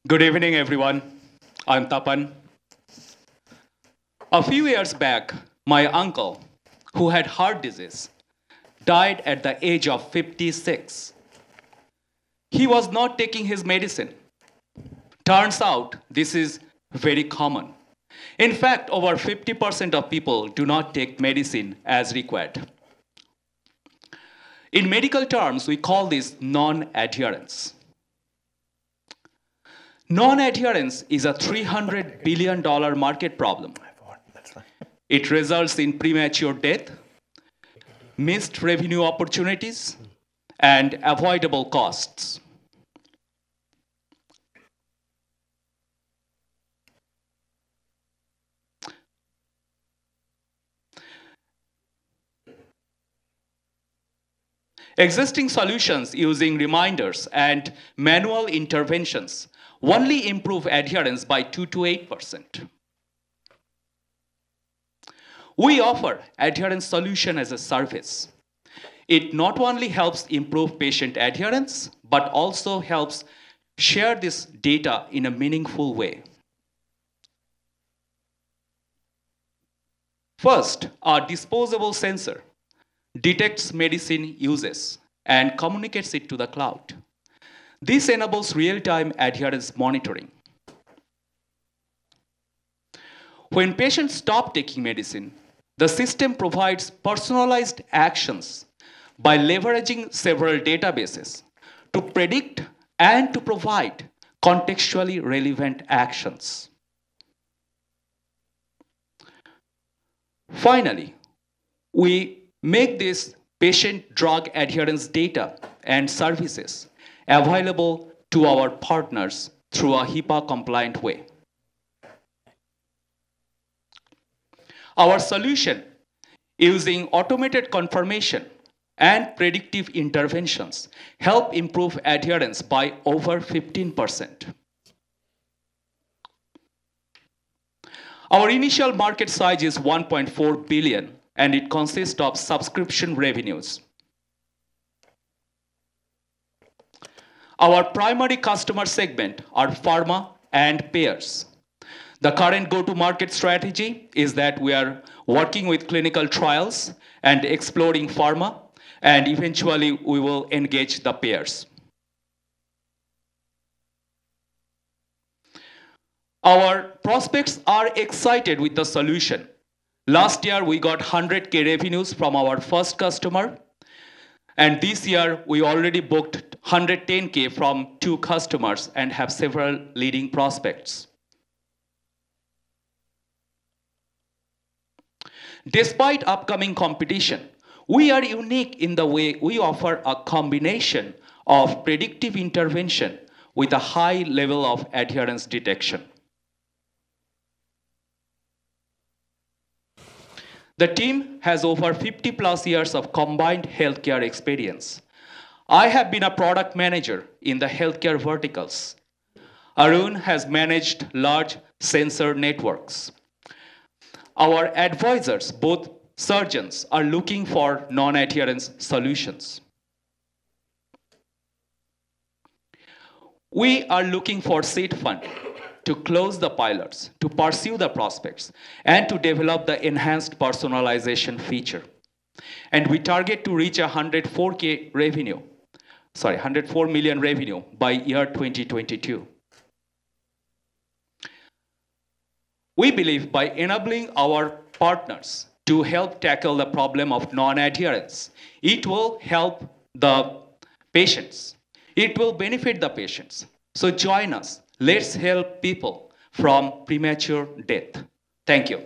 Good evening, everyone. I'm Tapan. A few years back, my uncle, who had heart disease, died at the age of 56. He was not taking his medicine. Turns out this is very common. In fact, over 50% of people do not take medicine as required. In medical terms, we call this non-adherence. Non-adherence is a $300 billion market problem. It results in premature death, missed revenue opportunities, and avoidable costs. Existing solutions using reminders and manual interventions only improve adherence by 2 to 8%. We offer adherence solution as a service. It not only helps improve patient adherence, but also helps share this data in a meaningful way. First, our disposable sensor detects medicine uses and communicates it to the cloud. This enables real-time adherence monitoring. When patients stop taking medicine, the system provides personalized actions by leveraging several databases to predict and to provide contextually relevant actions. Finally, we make this patient drug adherence data and services available to our partners through a HIPAA-compliant way. Our solution, using automated confirmation and predictive interventions, help improve adherence by over 15%. Our initial market size is 1.4 billion, and it consists of subscription revenues. Our primary customer segment are pharma and payers. The current go-to-market strategy is that we are working with clinical trials and exploring pharma, and eventually we will engage the payers. Our prospects are excited with the solution. Last year, we got 100K revenues from our first customer. And this year, we already booked 110K from 2 customers and have several leading prospects. Despite upcoming competition, we are unique in the way we offer a combination of predictive intervention with a high level of adherence detection. The team has over 50 plus years of combined healthcare experience. I have been a product manager in the healthcare verticals. Arun has managed large sensor networks. Our advisors, both surgeons, are looking for non-adherence solutions. We are looking for seed fund to close the pilots, to pursue the prospects, and to develop the enhanced personalization feature. And we target to reach 104 million revenue by year 2022. We believe by enabling our partners to help tackle the problem of non-adherence, it will help the patients. It will benefit the patients. So join us. Let's help people from premature death. Thank you.